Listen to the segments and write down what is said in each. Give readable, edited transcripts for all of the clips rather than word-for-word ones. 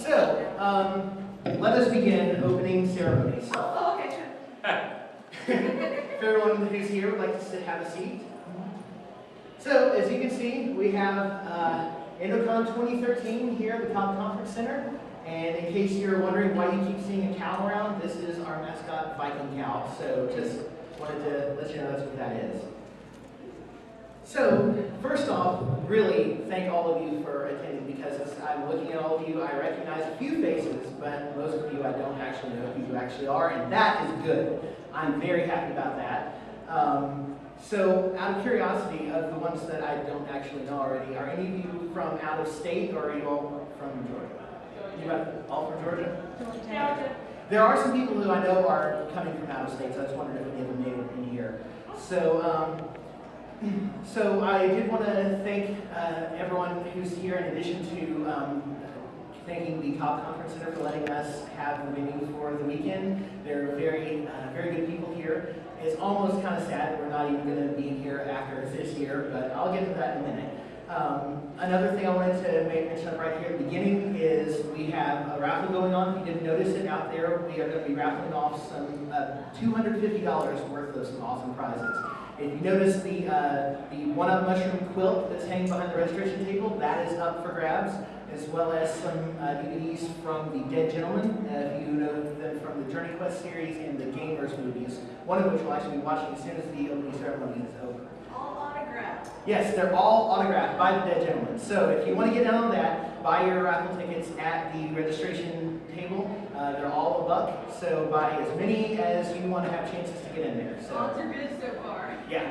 So, let us begin opening ceremonies. Oh, okay, sure. If everyone who's here would like to have a seat. So, as you can see, we have AndoCon 2013 here at the Cobb Conference Center. And in case you're wondering why you keep seeing a cow around, this is our mascot, Viking Cow. So, just wanted to let you know that's what that is. So, first off, really thank all of you for attending, because as I'm looking at all of you, I recognize a few faces, but most of you I don't actually know who you actually are, and that is good. I'm very happy about that. So, out of curiosity, of the ones that I don't actually know already, are any of you from out of state, or are you all from Georgia? You all from Georgia? Georgia. There are some people who I know are coming from out of state, so I just wondered if any of them made it in here. So I did want to thank everyone who's here, in addition to thanking the Cobb Conference Center for letting us have the venue for the weekend. They're very good people here. It's almost kind of sad we're not even going to be here after this year, but I'll get to that in a minute. Another thing I wanted to mention up right here at the beginning is we have a raffle going on. If you didn't notice it out there, we are going to be raffling off some $250 worth of some awesome prizes. If you notice the one-up mushroom quilt that's hanging behind the registration table, that is up for grabs, as well as some DVDs from The Dead Gentleman, if you know them from the Journey Quest series and the Gamers movies, one of which we'll actually be watching as soon as the opening ceremony is over. All autographed. Yes, they're all autographed by The Dead Gentleman. So if you want to get down on that, buy your raffle tickets at the registration table. They're all $1, so buy as many as you want to have chances to get in there. So. Odds are good so far. Yeah,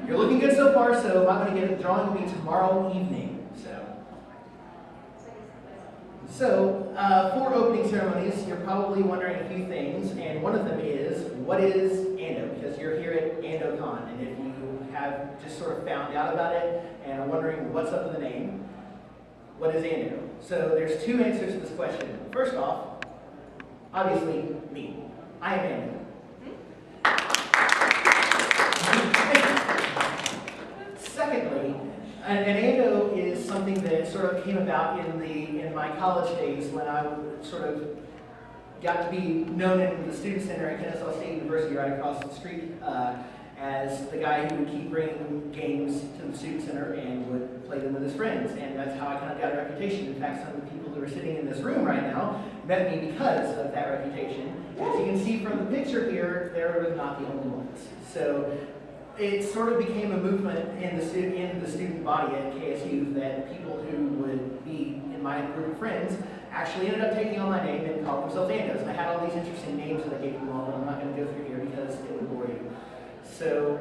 you're looking good so far, so I'm going to get a drawing will be tomorrow evening. So for opening ceremonies, you're probably wondering a few things, and one of them is, what is Ando? Because you're here at AndoCon, and if you have just sort of found out about it and are wondering what's up with the name, what is Ando? So there's two answers to this question. First off, obviously me. I am Ando. Secondly, an Ando is something that sort of came about in my college days when I sort of got to be known in the student center at Kennesaw State University right across the street as the guy who would keep bringing games to the student center and would play them with his friends, and that's how I kind of got a reputation. In fact, some of the people who are sitting in this room right now met me because of that reputation. As you can see from the picture here, they're not the only ones. So it sort of became a movement in the student body at KSU that people who would be in my group of friends actually ended up taking on my name and calling themselves Andos. I had all these interesting names that I gave them all, but I'm not going to go through here because it would bore you. So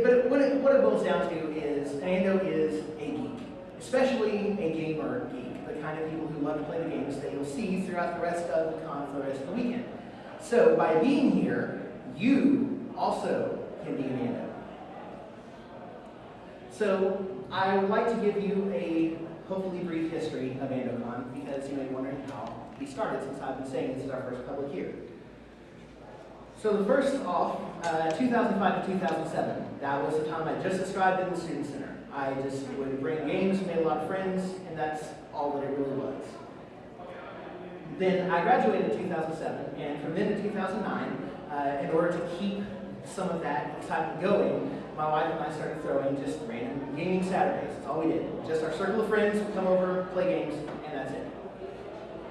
but what it boils down to is an Ando is a geek, especially a gamer geek, the kind of people who love to play the games that you'll see throughout the rest of the con for the rest of the weekend. So by being here, you also can be an Ando. So I would like to give you a hopefully brief history of AndoCon, because you may be wondering how we started, since I've been saying this is our first public year. So the first off, 2005 to 2007, that was the time I just described in the Student Center. I just would bring games, made a lot of friends, and that's all that it really was. Then I graduated in 2007, and from then to 2009, in order to keep some of that excitement going, my wife and I started throwing just random gaming Saturdays. That's all we did. Just our circle of friends would come over, play games, and that's it.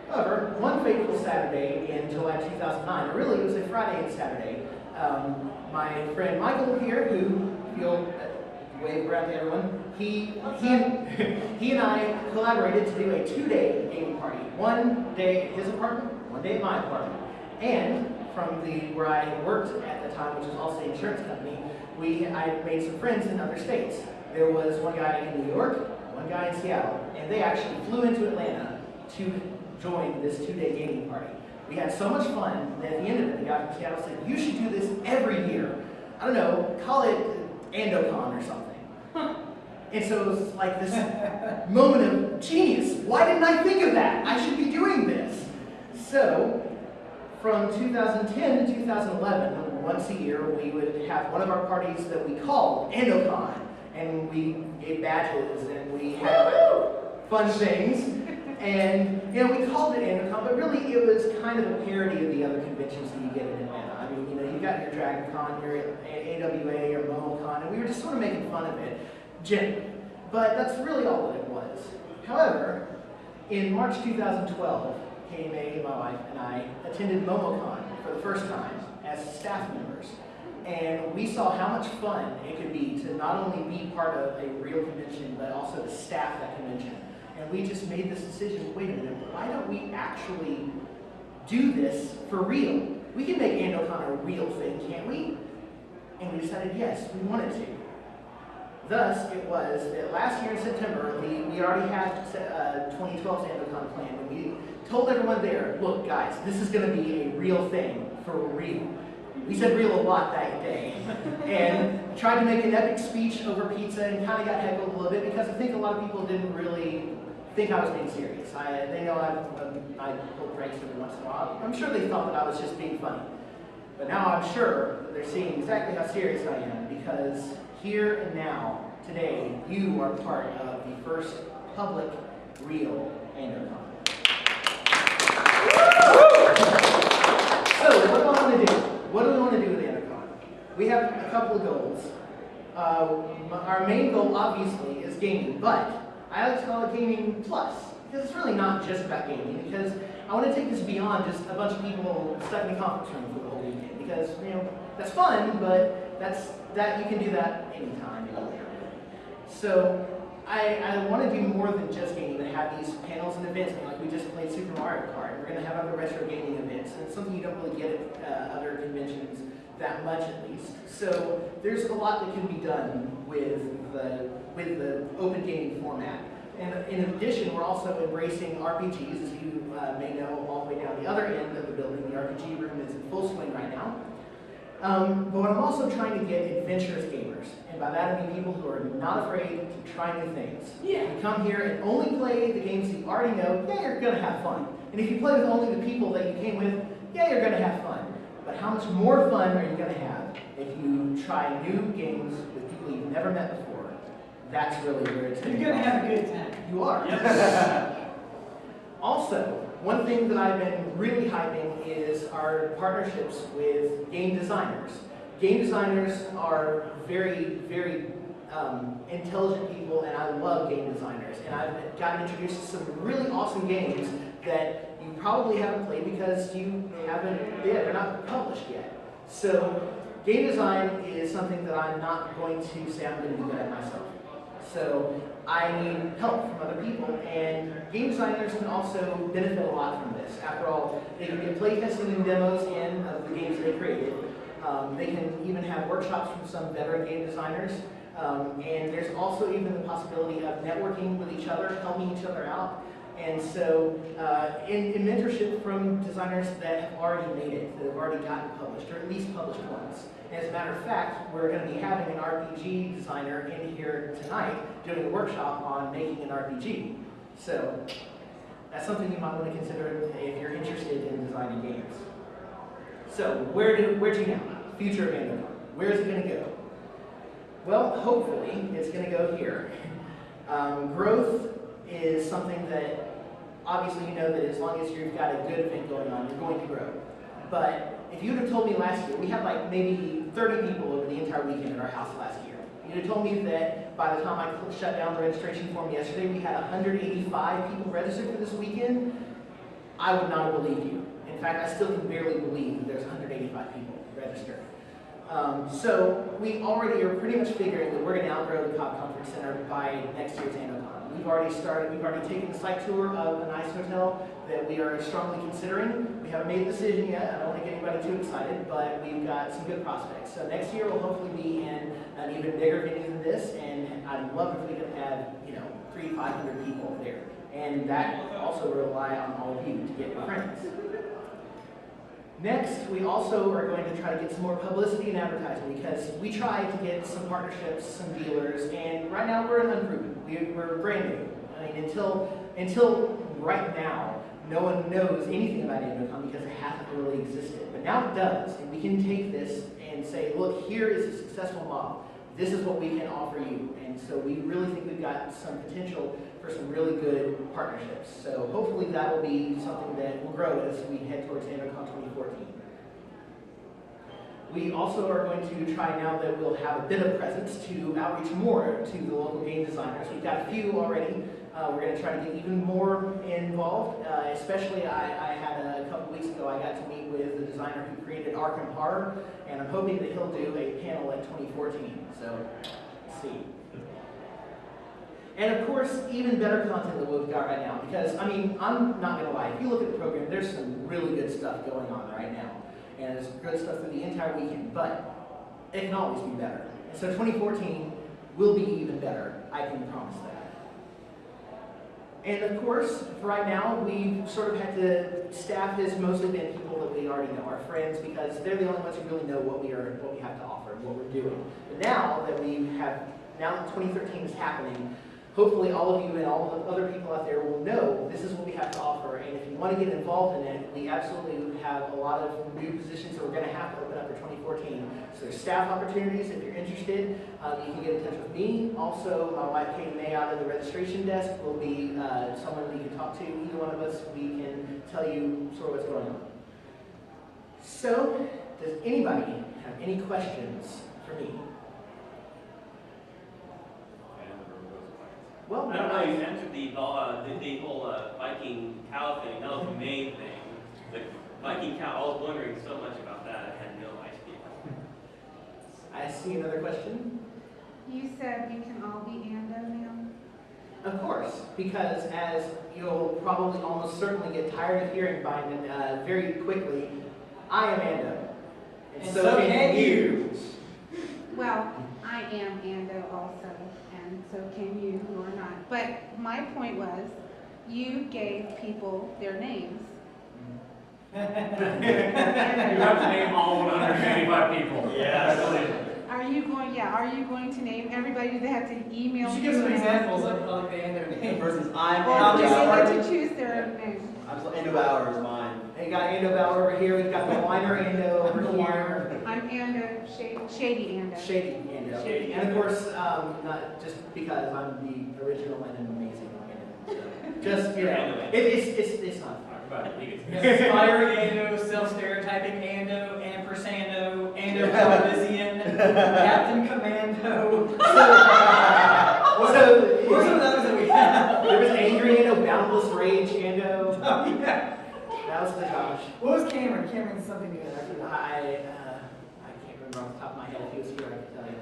However, one fateful Saturday in July 2009, or really it was a Friday and Saturday, my friend Michael here, who you'll wave around to everyone, he and I collaborated to do a 2-day gaming party. One day at his apartment, one day at my apartment. And from where I worked at the time, which was also an insurance company, I made some friends in other states. There was one guy in New York, one guy in Seattle, and they actually flew into Atlanta to join this 2-day gaming party. We had so much fun that at the end of it, the guy from Seattle said, "You should do this every year. I don't know, call it AndoCon or something." And so it was like this moment of genius. Why didn't I think of that? I should be doing this. So from 2010 to 2011, once a year, we would have one of our parties that we called AndoCon, and we gave badges and we had fun things. And we called it AndoCon, but really it was kind of a parody of the other conventions that you get in Atlanta. I mean, you got your DragonCon, your AWA, your MomoCon, and we were just sort of making fun of it, generally. But that's really all that it was. However, in March 2012, KMA, my wife, and I attended MomoCon for the first time as staff members. And we saw how much fun it could be to not only be part of a real convention, but also to staff that convention. And we just made this decision, wait a minute, why don't we actually do this for real? We can make AndoCon a real thing, can't we? And we decided, yes, we wanted to. Thus, it was that last year in September, we already had 2012's AndoCon planned, and we told everyone there, look guys, this is going to be a real thing, for real. We said real a lot that day, and tried to make an epic speech over pizza and kind of got heckled a little bit because I think a lot of people didn't really think I was being serious. They know I pull pranks every once in a while. I'm sure they thought that I was just being funny. But now I'm sure that they're seeing exactly how serious I am because here and now, today, you are part of the first public, real AndoCon. So, what do I want to do? What do we want to do with AndoCon? We have a couple of goals. Our main goal, obviously, is gaming, but I like to call it Gaming Plus, because it's really not just about gaming, because I want to take this beyond just a bunch of people stuck in a conference room for the whole weekend, because, that's fun, but that you can do that anytime, anywhere. So, I want to do more than just gaming, but have these panels and events. Like we just played Super Mario Kart. We're going to have other retro gaming events, and it's something you don't really get at other conventions that much, at least. So there's a lot that can be done with the open gaming format. And in addition, we're also embracing RPGs, as you may know, all the way down the other end of the building. The RPG room is in full swing right now. But I'm also trying to get adventurous gamers. And by that I mean people who are not afraid to try new things. Yeah. If you come here and only play the games that you already know, yeah, you're going to have fun. And if you play with only the people that you came with, yeah, you're going to have fun. But how much more fun are you going to have if you try new games with people you've never met before? That's really where it's going to go. You're going to have a good time. You are. Yep. Also, one thing that I've been really hyping is our partnerships with game designers. Game designers are very, very intelligent people, and I love game designers. And I've gotten introduced to some really awesome games that you probably haven't played because they're not published yet. So game design is something that I'm not going to say I'm going to do that myself. So I need help from other people, and game designers can also benefit a lot from this. After all, they can get playtesting and demos in of the games they created. They can even have workshops from some veteran game designers. And there's also even the possibility of networking with each other, helping each other out. And so, in mentorship from designers that have already made it, that have already gotten published, or at least published once. And as a matter of fact, we're going to be having an RPG designer in here tonight doing a workshop on making an RPG. So, that's something you might want to consider if you're interested in designing games. So, where to now? Future of AndoCon. Where is it going to go? Well, hopefully, it's going to go here. Growth is something that, obviously you know that as long as you've got a good event going on, you're going to grow. But if you would have told me last year, we had like maybe 30 people over the entire weekend at our house last year. You'd have told me that by the time I shut down the registration form yesterday, we had 185 people registered for this weekend, I would not have believed you. In fact, I still can barely believe that there's 185 people registered. So we already are pretty much figuring that we're going to outgrow the Cobb Conference Center by next year's AndoCon. We've already taken a site tour of a nice hotel that we are strongly considering. We haven't made a decision yet. I don't want to get anybody too excited, but we've got some good prospects. So next year we'll hopefully be in an even bigger venue than this, and I'd love if we could have, 300 to 500 people there. And that also will rely on all of you to get your friends. Next, we also are going to try to get some more publicity and advertising because we tried to get some partnerships, some dealers, and right now we're unproven. We're brand new. I mean, until right now, no one knows anything about AndoCon because it hasn't really existed. But now it does, and we can take this and say, look, here is a successful model. this is what we can offer you. And so we really think we've got some potential for some really good partnerships. So hopefully that will be something that will grow as we head towards AndoCon 2014. We also are going to try, now that we'll have a bit of presence, to outreach more to the local game designers. We've got a few already. We're going to try to get even more involved. Especially, I had a couple weeks ago, I got to meet with the designer who created Arkham Horror, and I'm hoping that he'll do a panel at 2014. So, let's see. And of course, even better content that we've got right now. Because, I mean, I'm not going to lie, if you look at the program, there's some really good stuff going on right now. And there's good stuff through the entire weekend, but it can always be better. And so 2014 will be even better, I can promise that. And of course, for right now, we've sort of had to, staff has mostly been people that we already know, our friends, because they're the only ones who really know what we have to offer and what we're doing. But now that now that 2013 is happening, hopefully all of you and all the other people out there will know this is what we have to offer, and if you want to get involved in it, we absolutely have a lot of new positions that we're going to have to open up for 2014. So there's staff opportunities if you're interested. You can get in touch with me. Also, my wife Katie May out of the registration desk will be someone that you can talk to. Either one of us, we can tell you sort of what's going on. So, does anybody have any questions for me? Well, I don't know, you answered the whole Viking cow thing. That was the main thing. The Viking cow, I was wondering so much about that. I had no idea. I see another question. You said you can all be Ando now? Of course, because as you'll probably almost certainly get tired of hearing by very quickly, I am Ando. And so can you. Well, I am Ando also, and so can you who are not. But my point was, you gave people their names. You have to name all 185 people. Yeah. Are you going to name everybody? Do they have to email You should you? give some examples of like the end of their name. Versus I'm Or do they Ando. get to choose their own name? Ando Bauer is mine. We got Ando Bauer over here. We've got the whiner Ando over here. I'm Ando, Shady Ando. Shady Ando. Shady And of course, not just because I'm the original and amazing Ando. So just, you know, it's not fun. Inspiring Ando, self-stereotyping Ando, ampersando, Ando Calrissian, Captain Commando. What are some of those that we have? There was Angry Ando, Boundless Rage Ando. Oh, yeah. That was the Josh. What was Cameron? Cameron's something new. I can't remember off the top of my head. If he was here, I could tell you.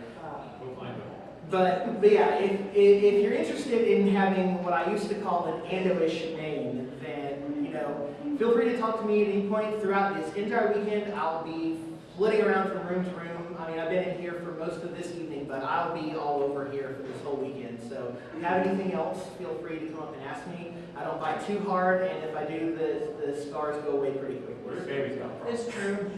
We'll find it. But yeah, if you're interested in having what I used to call an Ando-ish name, then, you know, feel free to talk to me at any point throughout this entire weekend. I'll be flitting around from room to room. I mean, I've been in here for most of this evening, but I'll be all over here for this whole weekend. So if you have anything else, feel free to come up and ask me. I don't bite too hard, and if I do, the scars go away pretty quickly. Your baby's got a It's true.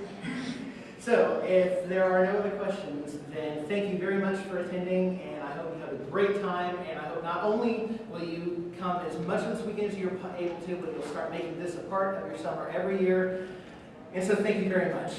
So, if there are no other questions, then thank you very much for attending, and I hope you have a great time, and I hope not only will you come as much of this weekend as you're able to, but you'll start making this a part of your summer every year. And so thank you very much.